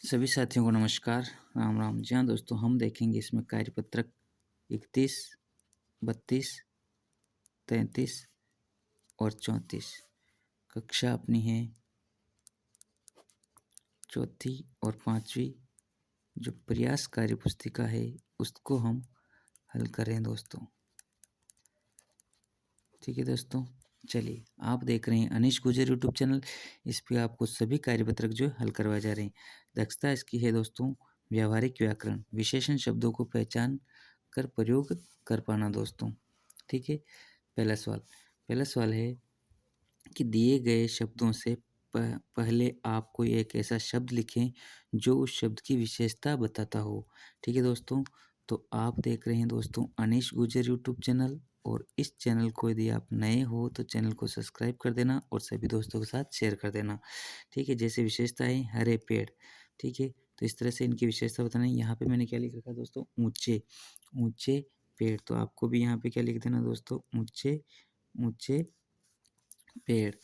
सभी साथियों को नमस्कार, राम राम। जी हाँ दोस्तों, हम देखेंगे इसमें कार्यपत्रक 31, 32, 33 और 34। कक्षा अपनी है चौथी और पांचवी। जो प्रयास कार्य पुस्तिका है उसको हम हल करें दोस्तों। ठीक है दोस्तों, चलिए। आप देख रहे हैं अनीश गुजर यूट्यूब चैनल। इस पे आपको सभी कार्यपत्रक जो हल करवाए जा रहे हैं। दक्षता इसकी है दोस्तों व्यावहारिक व्याकरण, विशेषण शब्दों को पहचान कर प्रयोग कर पाना दोस्तों। ठीक है। पहला सवाल है कि दिए गए शब्दों से पहले आप कोई एक ऐसा शब्द लिखें जो उस शब्द की विशेषता बताता हो। ठीक है दोस्तों, तो आप देख रहे हैं दोस्तों अनीश गुजर यूट्यूब चैनल, और इस चैनल को यदि आप नए हो तो चैनल को सब्सक्राइब कर देना और सभी दोस्तों के साथ शेयर कर देना। ठीक है। जैसे विशेषताएं हरे पेड़। ठीक है, तो इस तरह से इनकी विशेषता बताना है। यहाँ पे मैंने क्या लिख रखा है दोस्तों, ऊंचे ऊंचे पेड़। तो आपको भी यहाँ पे क्या लिख देना दोस्तों, ऊंचे ऊंचे पेड़।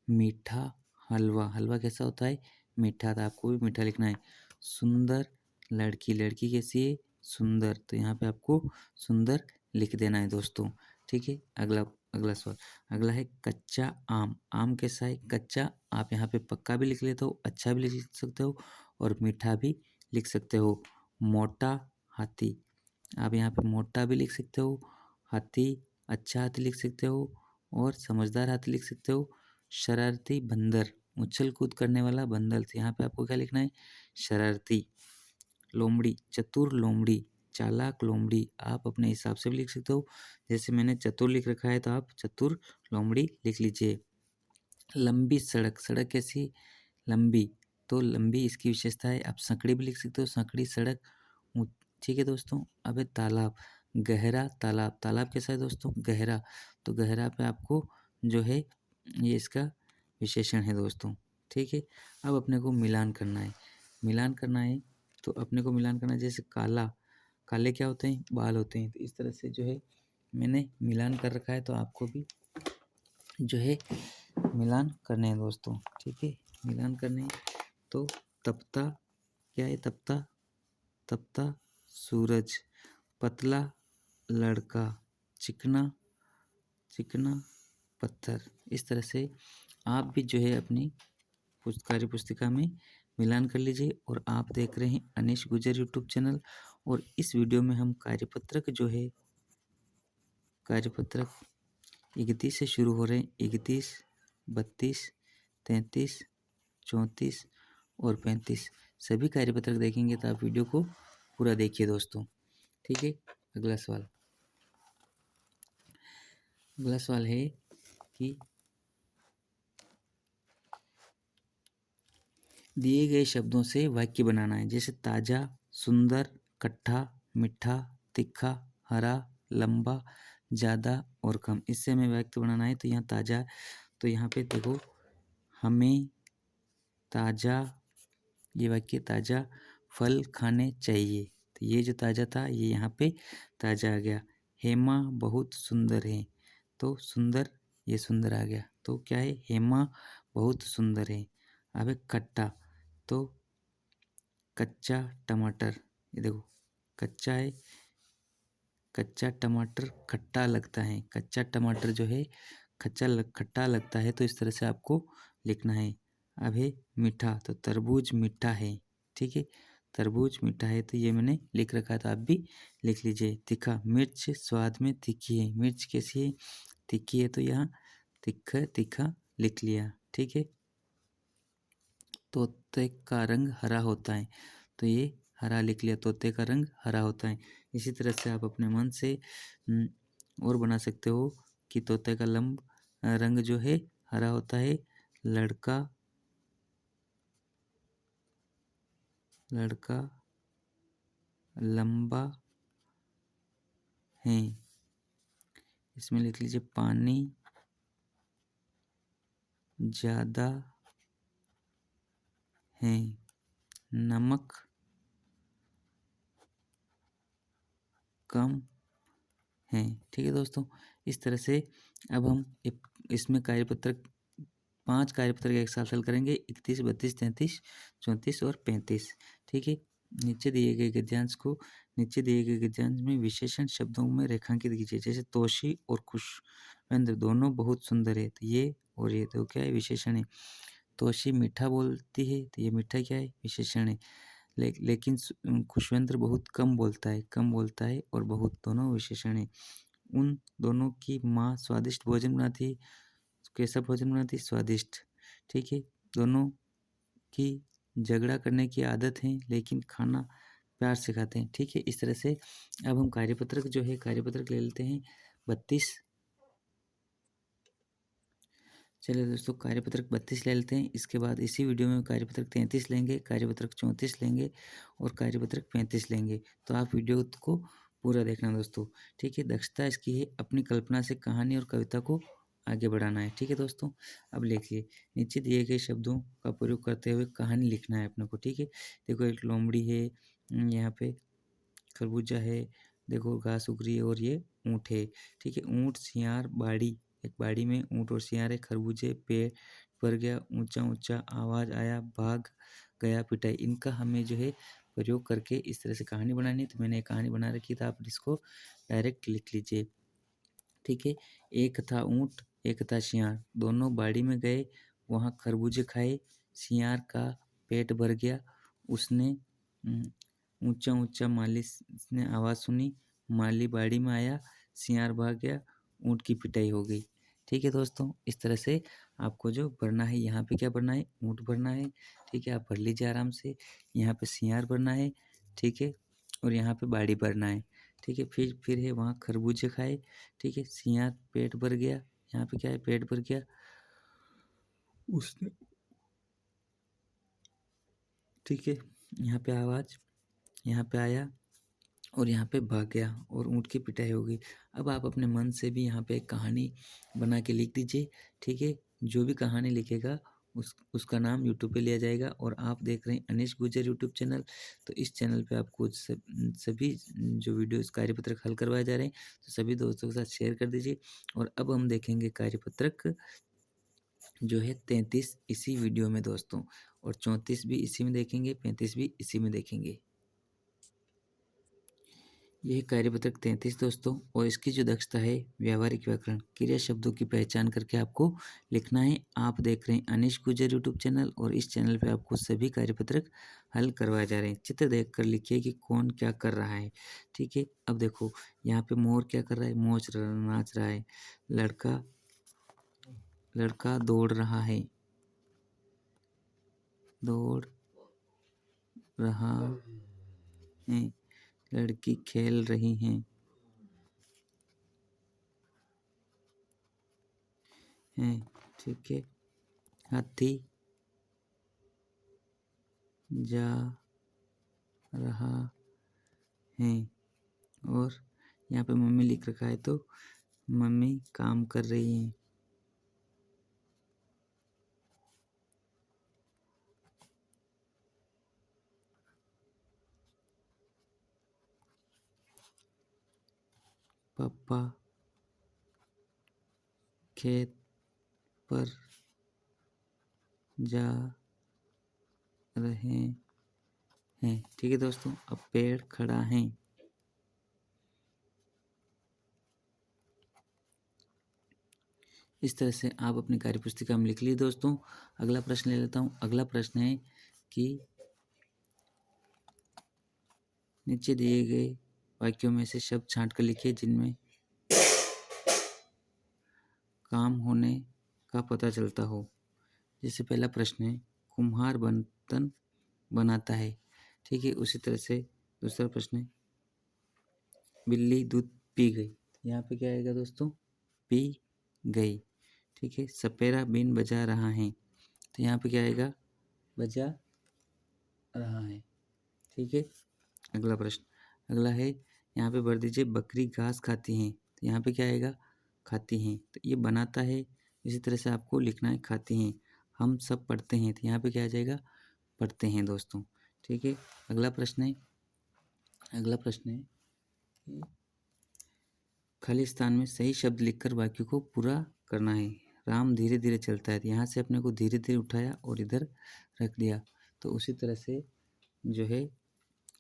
मीठा हलवा, हलवा कैसा होता है, मीठा। था आपको भी मीठा लिखना है। सुंदर लड़की, लड़की कैसी है, सुंदर। तो यहाँ पे आपको सुंदर लिख देना है दोस्तों। ठीक है। अगला अगला सवाल, अगला है कच्चा आम। आम कैसा है, कच्चा। आप यहाँ पे पक्का भी लिख लेते हो, अच्छा भी लिख सकते हो और मीठा भी लिख सकते हो। मोटा हाथी, आप यहाँ पे मोटा भी लिख सकते हो, हाथी, अच्छा हाथी लिख सकते हो और समझदार हाथी लिख सकते हो। शरारती बंदर, उछल कूद करने वाला बंदर। तो यहाँ पे आपको क्या लिखना है, शरारती। लोमड़ी, चतुर लोमड़ी, चालाक लोमड़ी। आप अपने हिसाब से भी लिख सकते हो, जैसे मैंने चतुर लिख रखा है तो आप चतुर लोमड़ी लिख लीजिए। लंबी सड़क, सड़क कैसी, लंबी। तो लंबी इसकी विशेषता है। आप संकड़ी भी लिख सकते हो, संकड़ी सड़क। ठीक है दोस्तों। अब है तालाब, गहरा तालाब। तालाब कैसा है दोस्तों, गहरा। तो गहरा पे आपको जो है ये इसका विशेषण है दोस्तों। ठीक है। अब अपने को मिलान करना है, मिलान करना है। तो अपने को मिलान करना है, जैसे काला, काले क्या होते हैं, बाल होते हैं। तो इस तरह से जो है मैंने मिलान कर रखा है, तो आपको भी जो है मिलान करने हैं दोस्तों। ठीक है, मिलान करने हैं। तो तपता क्या है, तपता, तपता सूरज। पतला लड़का, चिकना, चिकना पत्थर। इस तरह से आप भी जो है अपनी कार्य पुस्तिका में मिलान कर लीजिए। और आप देख रहे हैं अनीश गुजर यूट्यूब चैनल, और इस वीडियो में हम कार्यपत्रक जो है, कार्यपत्रक 31 से शुरू हो रहे हैं। 31, 32, 33, 34 और 35 सभी कार्यपत्रक देखेंगे तो आप वीडियो को पूरा देखिए दोस्तों। ठीक है। अगला सवाल, अगला सवाल है कि दिए गए शब्दों से वाक्य बनाना है। जैसे ताज़ा, सुंदर, कट्ठा, मीठा, तीखा, हरा, लंबा, ज़्यादा और कम। इससे हमें वाक्य बनाना है। तो यहाँ ताज़ा, तो यहाँ पे देखो, हमें ताज़ा, ये वाक्य ताज़ा फल खाने चाहिए। तो ये जो ताज़ा था ये यहाँ पे ताज़ा आ गया। हेमा बहुत सुंदर है, तो सुंदर, ये सुंदर आ गया। तो क्या है, हेमा बहुत सुंदर है। अब है खट्टा, तो कच्चा टमाटर। ये देखो कच्चा है, कच्चा टमाटर खट्टा लगता है। कच्चा टमाटर जो है खट्टा लगता है। तो इस तरह से आपको लिखना है। अब है मीठा, तो तरबूज मीठा है। ठीक है, तरबूज मीठा है। तो ये मैंने लिख रखा था, आप भी लिख लीजिए। तीखा, मिर्च स्वाद में तीखी है। मिर्च कैसी है, तीखी है। तो यहाँ तीखा, तीखा लिख लिया। ठीक है। तोते का रंग हरा होता है। तो ये हरा लिख लिया, तोते का रंग हरा होता है। इसी तरह से आप अपने मन से और बना सकते हो कि तोते का रंग जो है हरा होता है। लड़का, लड़का लंबा है। इसमें लिख लीजिए पानी ज़्यादा है, नमक कम है। ठीक है दोस्तों, इस तरह से अब हम इसमें कार्यपत्रक 5 कार्यपत्रक एक साथ हल करेंगे, 31, 32, 33, 34 और 35। ठीक है। नीचे दिए गए गद्यांश में विशेषण शब्दों में रेखांकित कीजिए। जैसे तोशी और खुशवेंद्र दोनों बहुत सुंदर है, तो ये और ये तो क्या है, विशेषण है। तोशी मीठा बोलती है, तो ये मीठा क्या है, विशेषण है। लेकिन खुशवेंद्र बहुत कम बोलता है और बहुत दोनों विशेषण है। उन दोनों की माँ स्वादिष्ट भोजन बनाती है। कैसा भोजन बनाती है, स्वादिष्ट। ठीक है। दोनों की झगड़ा करने की आदत है, लेकिन खाना प्यार से खाते हैं। ठीक है। इस तरह से अब हम कार्यपत्रक ले लेते हैं 32। चलिए दोस्तों, कार्यपत्रक 32 ले लेते हैं। इसके बाद इसी वीडियो में कार्यपत्रक 33 लेंगे, कार्यपत्रक 34 लेंगे और कार्यपत्रक 35 लेंगे। तो आप वीडियो को पूरा देखना दोस्तों। ठीक है। दक्षता इसकी है अपनी कल्पना से कहानी और कविता को आगे बढ़ाना है। ठीक है दोस्तों। अब लिखिए, नीचे दिए गए शब्दों का प्रयोग करते हुए कहानी लिखना है अपने को। ठीक है। देखो, एक लोमड़ी है, यहाँ पे खरबूजा है, देखो घास उग रही है और ये ऊँट है। ठीक है। ऊँट, सियार, बाड़ी, एक बाड़ी में ऊँट और सियार है। खरबूजे, पेड़ पर गया, ऊंचा ऊंचा आवाज आया, भाग गया, पिटाई। इनका हमें जो है प्रयोग करके इस तरह से कहानी बनानी है। तो मैंने एक कहानी बना रखी था, आप इसको डायरेक्ट लिख लीजिए। ठीक है। एक था ऊँट, एक था सियार, दोनों बाड़ी में गए, वहाँ खरबूजे खाए। सियार का पेट भर गया, उसने ऊंचा ऊंचा माली ने आवाज़ सुनी, माली बाड़ी में आया, सियार भाग गया, ऊँट की पिटाई हो गई। ठीक है दोस्तों। इस तरह से आपको जो भरना है, यहाँ पे क्या भरना है, ऊँट भरना है। ठीक है। आप भर लीजिए आराम से। यहाँ पे सियार भरना है। ठीक है। और यहाँ पे बाड़ी भरना है। ठीक है। फिर है वहाँ खरबूजे खाए। ठीक है। सियार पेट भर गया, यहाँ पे क्या है, पेट भर गया, उसने। ठीक है। यहाँ पे आवाज़, यहाँ पे आया और यहाँ पे भाग गया और ऊँट की पिटाई हो गई। अब आप अपने मन से भी यहाँ पे एक कहानी बना के लिख दीजिए। ठीक है। जो भी कहानी लिखेगा उसका नाम यूट्यूब पे लिया जाएगा। और आप देख रहे हैं अनीश गुर्जर यूट्यूब चैनल। तो इस चैनल पे आपको सभी जो वीडियोस कार्यपत्रक हल करवाए जा रहे हैं, तो सभी दोस्तों के साथ शेयर कर दीजिए। और अब हम देखेंगे कार्यपत्रक जो है 33 इसी वीडियो में दोस्तों, और 34 भी इसी में देखेंगे, 35 भी इसी में देखेंगे। यह कार्यपत्रक 33 दोस्तों, और इसकी जो दक्षता है, व्यावहारिक व्याकरण, क्रिया शब्दों की पहचान करके आपको लिखना है। आप देख रहे हैं अनीश गुर्जर यूट्यूब चैनल, और इस चैनल पे आपको सभी कार्यपत्रक हल करवाए जा रहे हैं। चित्र देखकर लिखिए कि कौन क्या कर रहा है। ठीक है। अब देखो, यहाँ पे मोर क्या कर रहा है, नाच रहा है। लड़का दौड़ रहा है, दौड़ रहा है। लड़की खेल रही हैं, ठीक है। हाथी जा रहा है, और यहाँ पे मम्मी लिख रखा है, तो मम्मी काम कर रही हैं। पापा खेत पर जा रहे हैं। ठीक है दोस्तों। अब पेड़ खड़ा है। इस तरह से आप अपनी कार्यपुस्तिका में लिख लीजिए दोस्तों। अगला प्रश्न ले लेता हूँ। अगला प्रश्न है कि नीचे दिए गए वाक्यों में से शब्द छांट कर लिखिए जिनमें काम होने का पता चलता हो। जैसे पहला प्रश्न है, कुम्हार बर्तन बनाता है। ठीक है। उसी तरह से दूसरा प्रश्न है, बिल्ली दूध पी गई। यहाँ पे क्या आएगा दोस्तों, पी गई। ठीक है। सपेरा बीन बजा रहा है, तो यहाँ पे क्या आएगा, बजा रहा है। ठीक है। अगला प्रश्न, अगला है, यहाँ पे भर दीजिए बकरी घास खाती हैं, तो यहाँ पे क्या आएगा, खाती हैं। तो ये बनाता है, इसी तरह से आपको लिखना है, खाती हैं। हम सब पढ़ते हैं, तो यहाँ पे क्या आ जाएगा, पढ़ते हैं दोस्तों। ठीक है। अगला प्रश्न है खाली स्थान में सही शब्द लिखकर वाक्य को पूरा करना है। राम धीरे धीरे चलता है, तो यहाँ से अपने को धीरे धीरे उठाया और इधर रख दिया। तो उसी तरह से जो है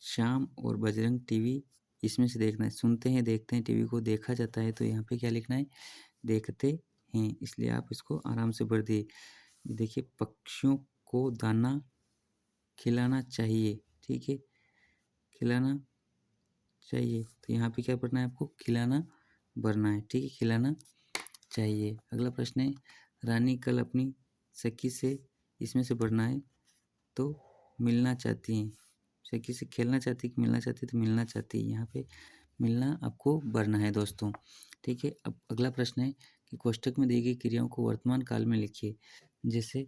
श्याम और बजरंग टीवी इसमें से देखना है, सुनते हैं देखते हैं टीवी को देखा जाता है, तो यहाँ पे क्या लिखना है, देखते हैं, इसलिए आप इसको आराम से भर दिए। देखिए पक्षियों को दाना खिलाना चाहिए, ठीक है, खिलाना चाहिए, तो यहाँ पे क्या पढ़ना है आपको, खिलाना भरना है, ठीक है, खिलाना चाहिए। अगला प्रश्न है, रानी कल अपनी सखी से, इसमें से भरना है, तो मिलना चाहती हैं, सखी से खेलना चाहती है कि मिलना चाहती है, तो मिलना चाहती है, यहाँ पे मिलना आपको भरना है दोस्तों, ठीक है। अब अगला प्रश्न है कि कोष्ठक में दी गई क्रियाओं को वर्तमान काल में लिखिए। जैसे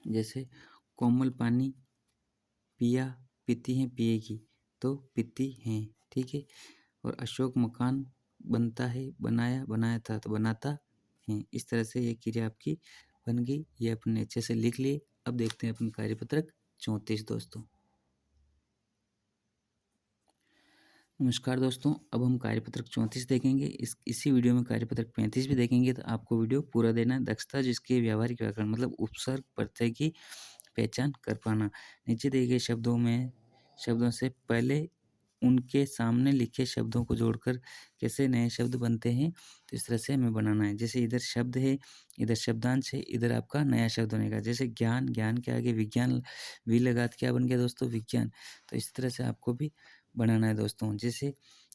जैसे कोमल पानी पिया, पीती हैं, पिएगी, तो पीती हैं, ठीक है। और अशोक मकान बनता है, बनाया, बनाया था, तो बनाता है। इस तरह से ये क्रिया आपकी बन गई, ये अपने अच्छे से लिख लिए। अब देखते हैं अपन कार्यपत्रक 34 दोस्तों। नमस्कार दोस्तों, अब हम कार्यपत्रक 34 देखेंगे। इसी वीडियो में कार्यपत्रक 35 भी देखेंगे, तो आपको वीडियो पूरा देना है। दक्षता जिसके व्यावहारिक व्याकरण मतलब उपसर्ग प्रत्यय की पहचान कर पाना। नीचे दिए गए शब्दों से पहले उनके सामने लिखे शब्दों को जोड़कर कैसे नए शब्द बनते हैं, तो इस तरह से हमें बनाना है। जैसे इधर शब्द है, इधर शब्दांश है, इधर आपका नया शब्द बनेगा। जैसे ज्ञान, ज्ञान के आगे विज्ञान वी लगा के क्या बन गया दोस्तों, विज्ञान। तो इस तरह से आपको भी बनाना है दोस्तों। जैसे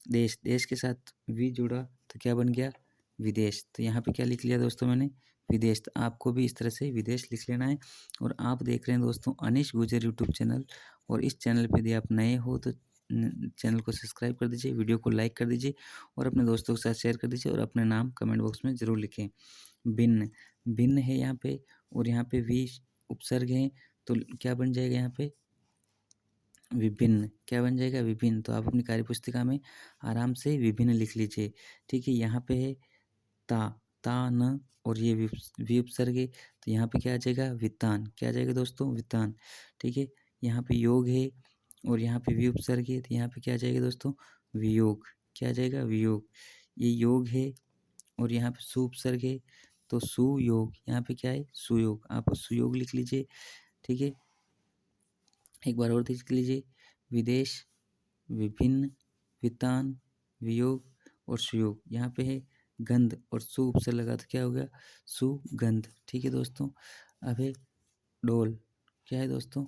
देश, देश के साथ वी जुड़ा तो क्या बन गया, विदेश। तो यहाँ पे क्या लिख लिया दोस्तों मैंने, विदेश। तो आपको भी इस तरह से विदेश लिख लेना है। और आप देख रहे हैं दोस्तों अनिश गुर्जर यूट्यूब चैनल, और इस चैनल पे यदि आप नए हो तो चैनल को सब्सक्राइब कर दीजिए, वीडियो को लाइक कर दीजिए और अपने दोस्तों के साथ शेयर कर दीजिए, और अपने नाम कमेंट बॉक्स में ज़रूर लिखें। भिन्न, भिन्न है यहाँ पे, और यहाँ पे वी उपसर्ग है, तो क्या बन जाएगा यहाँ पे, विभिन्न। क्या बन जाएगा, विभिन्न। तो आप अपनी कार्यपुस्तिका में आराम से विभिन्न लिख लीजिए, ठीक है। यहाँ पे है ता, ता न, और ये वि उपसर्ग है, तो यहाँ पे क्या आ जाएगा, वितान। क्या आ जाएगा दोस्तों, वितान, ठीक है। यहाँ पे योग है और यहाँ पे वी उपसर्ग है, तो यहाँ पे क्या आ जाएगा दोस्तों, वियोग। क्या आ जाएगा, वियोग। ये योग है और यहाँ पे सु उपसर्ग है, तो सुयोग। यहाँ पे क्या है, सुयोग। आप सुयोग लिख लीजिए, ठीक है। एक बार और देख लीजिए, विदेश, विभिन्न, वितान, वियोग और सुयोग। यहाँ पे है गंध और सु उपसर्ग लगा तो क्या हो गया, सुगंध, ठीक है दोस्तों। अब है डोल। क्या है दोस्तों,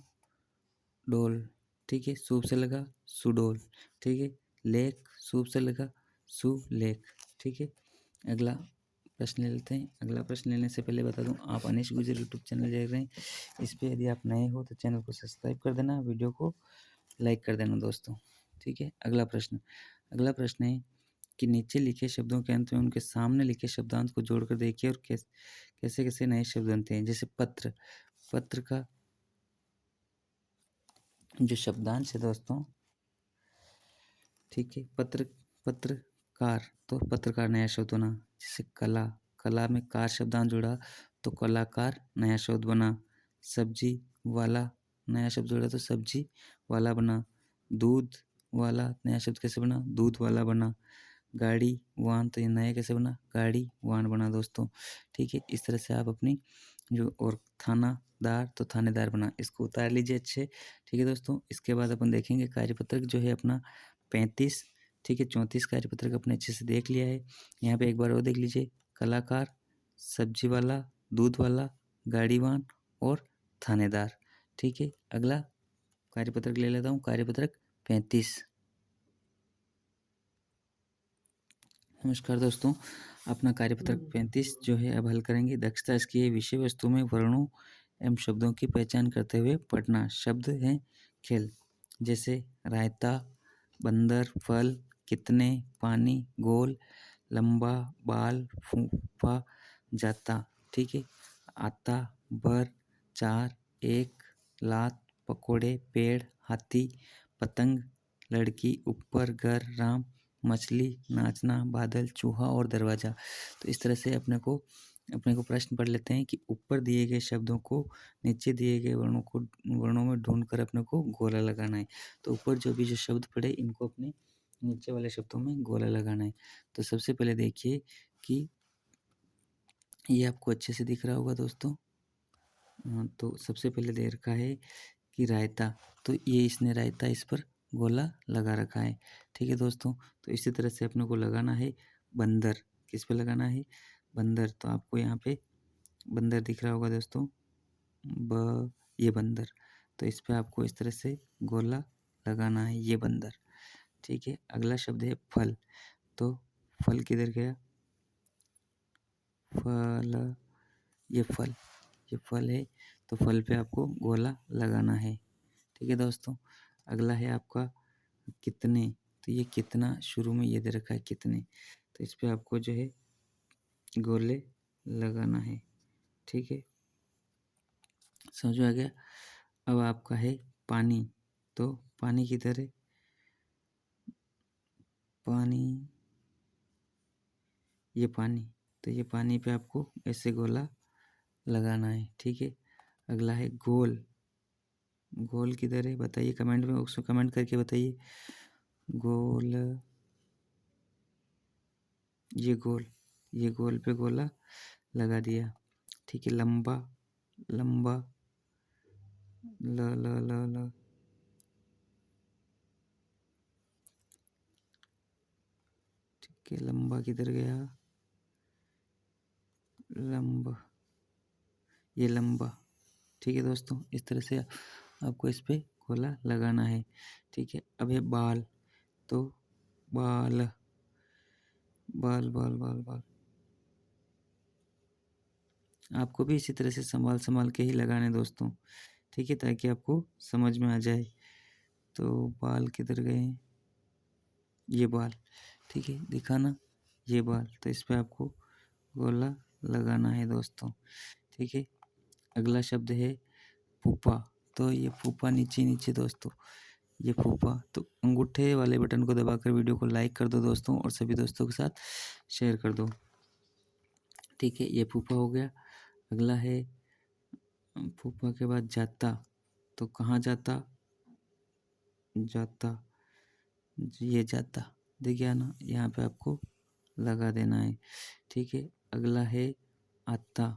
डोल, ठीक है। सु उपसर्ग लगा, सुडोल, ठीक है। लेख, सु उपसर्ग लगा, सुलेख, ठीक है। अगला प्रश्न ले लेते हैं। अगला प्रश्न लेने से पहले बता दूं, आप अनिश गुर्जर यूट्यूब चैनल देख रहे हैं, इस पर यदि आप नए हो तो चैनल को सब्सक्राइब कर देना, वीडियो को लाइक कर देना दोस्तों, ठीक है। अगला प्रश्न है कि नीचे लिखे शब्दों के अंत में उनके सामने लिखे शब्दांत को जोड़कर देखिए और कैसे कैसे नए शब्द बनते हैं। जैसे पत्र, पत्र का जो शब्दांश है दोस्तों, ठीक है, पत्रकार, तो पत्रकार नया शब्द बना। जैसे कला, कला में कार शब्दांश जुड़ा तो कलाकार नया शब्द बना। सब्जी वाला, नया शब्द जुड़ा तो सब्जी वाला बना। दूध वाला नया शब्द कैसे बना, दूध वाला बना। गाड़ी वाहन, तो ये नया कैसे बना, गाड़ी वाहन बना दोस्तों, ठीक है। इस तरह से आप अपनी जो, और थानादार तो थानेदार बना। इसको उतार लीजिए अच्छे, ठीक है दोस्तों। इसके बाद अपन देखेंगे कार्यपत्रक जो है अपना 35, ठीक है। 34 कार्यपत्रक अपने अच्छे से देख लिया है। यहाँ पे एक बार और देख लीजिए, कलाकार, सब्जी वाला, दूध वाला, गाड़ी वाहन और थानेदार, ठीक है। अगला कार्यपत्रक ले लेता हूँ, कार्यपत्रक 35। नमस्कार दोस्तों, अपना कार्यपत्रक 35 जो है अब हल करेंगे। दक्षता इसकी है, विषय वस्तु में वर्णों एवं शब्दों की पहचान करते हुए पढ़ना। शब्द हैं खेल, जैसे रायता, बंदर, फल, कितने, पानी, गोल, लंबा, बाल, फूफा, जाता, ठीक है। आता, भर, चार, एक, लात, पकोड़े, पेड़, हाथी, पतंग, लड़की, ऊपर, घर, राम, मछली, नाचना, बादल, चूहा और दरवाज़ा। तो इस तरह से अपने को प्रश्न पढ़ लेते हैं कि ऊपर दिए गए शब्दों को नीचे दिए गए वर्णों में ढूंढकर अपने को गोला लगाना है। तो ऊपर जो शब्द पढ़े इनको अपने नीचे वाले शब्दों में गोला लगाना है। तो सबसे पहले देखिए कि ये आपको अच्छे से दिख रहा होगा दोस्तों। तो सबसे पहले दे रखा है कि रायता, तो ये इसने रायता इस पर गोला लगा रखा है। ठीक है दोस्तों, तो इसी तरह से अपने को लगाना है बंदर। किस पे लगाना है? बंदर। तो आपको यहाँ पे बंदर दिख रहा होगा दोस्तों, ये बंदर। तो इस पे आपको इस तरह से गोला लगाना है, ये बंदर। ठीक है, अगला शब्द है फल। तो फल किधर गया? फल, ये फल, ये फल है, तो फल पे आपको गोला लगाना है। ठीक है दोस्तों, अगला है आपका कितने। तो ये कितना शुरू में ये दे रखा है कितने, तो इस पे आपको जो है गोले लगाना है। ठीक है, समझ में आ गया। अब आपका है पानी। तो पानी किधर है? पानी, ये पानी, तो ये पानी पे आपको ऐसे गोला लगाना है। ठीक है, अगला है गोल। गोल किधर है बताइए, कमेंट में उसको कमेंट करके बताइए। गोल, ये गोल, ये गोल पे गोला लगा दिया। ठीक है, लंबा, लंबा, ल ल ल ल ठीक है, लंबा किधर गया? लंबा, ये लंबा। ठीक है दोस्तों, इस तरह से आपको इस पे गोला लगाना है। ठीक है, अब है बाल। तो बाल, बाल बाल बाल बाल, आपको भी इसी तरह से संभाल संभाल के ही लगाने दोस्तों। ठीक है, ताकि आपको समझ में आ जाए। तो बाल किधर गए? ये बाल। ठीक है, दिखाना, ये बाल, तो इस पे आपको गोला लगाना है दोस्तों। ठीक है, अगला शब्द है फूफा। तो ये फूफा नीचे नीचे दोस्तों, ये फूफा। तो अंगूठे वाले बटन को दबाकर वीडियो को लाइक कर दो दोस्तों, और सभी दोस्तों के साथ शेयर कर दो। ठीक है, ये फूफा हो गया। अगला है फूफा के बाद जाता। तो कहाँ जाता? जाता, ये जाता, दिख गया ना, यहाँ पे आपको लगा देना है। ठीक है, अगला है आता।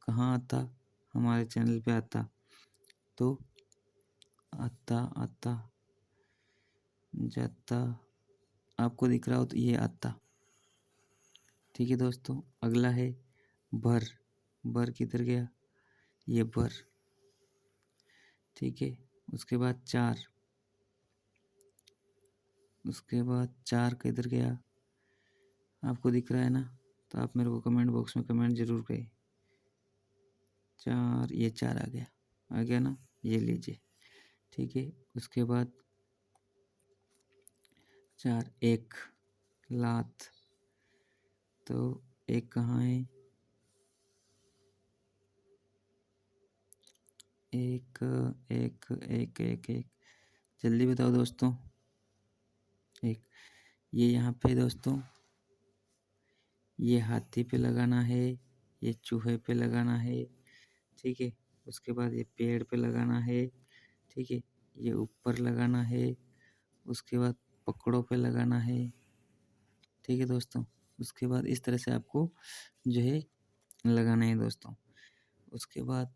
कहाँ आता? हमारे चैनल पे आता। तो आता, आता, जाता, आपको दिख रहा हो तो ये आता। ठीक है दोस्तों, अगला है भर। भर किधर गया? ये भर। ठीक है, उसके बाद चार। उसके बाद चार किधर गया? आपको दिख रहा है ना? तो आप मेरे को कमेंट बॉक्स में कमेंट जरूर करें। चार, ये चार आ गया ना, ये लीजिए। ठीक है, उसके बाद चार, एक, लात। तो एक कहाँ है? एक, एक, एक, एक, एक, जल्दी बताओ दोस्तों। एक, ये यहाँ पे दोस्तों, ये हाथी पे लगाना है, ये चूहे पे लगाना है। ठीक है, उसके बाद ये पेड़ पे लगाना है। ठीक है, ये ऊपर लगाना है। उसके बाद पकड़ों पे लगाना है। ठीक है दोस्तों, उसके बाद इस तरह से आपको जो है लगाना है दोस्तों। उसके बाद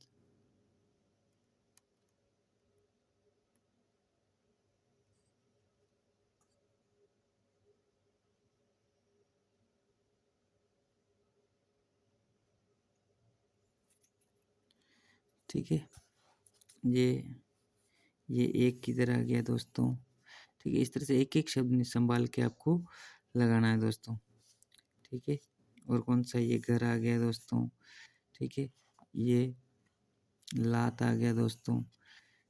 ठीक है, ये एक किधर आ गया दोस्तों। ठीक है, इस तरह से एक एक शब्द संभाल के आपको लगाना है दोस्तों। ठीक है, और कौन सा? ये घर आ गया दोस्तों। ठीक है, ये लात आ गया दोस्तों।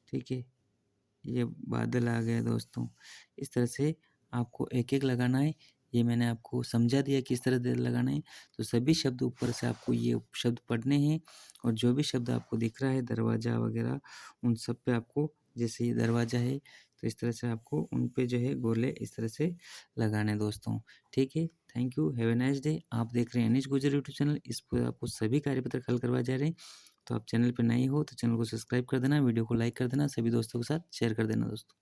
ठीक है, ये बादल आ गया दोस्तों। इस तरह से आपको एक एक लगाना है। ये मैंने आपको समझा दिया किस तरह से लगाना है। तो सभी शब्द ऊपर से आपको ये शब्द पढ़ने हैं, और जो भी शब्द आपको दिख रहा है दरवाज़ा वगैरह, उन सब पे आपको, जैसे ये दरवाज़ा है तो इस तरह से आपको उन पे जो है गोले इस तरह से लगाने दोस्तों। ठीक है, thank you, have a nice day. आप देख रहे हैं अनिश गुर्जर यूट्यूब चैनल, इस पर आपको सभी कार्यपत्र हल करवाए जा रहे हैं। तो आप चैनल पर नए हो तो चैनल को सब्सक्राइब कर देना, वीडियो को लाइक कर देना, सभी दोस्तों के साथ शेयर कर देना दोस्तों।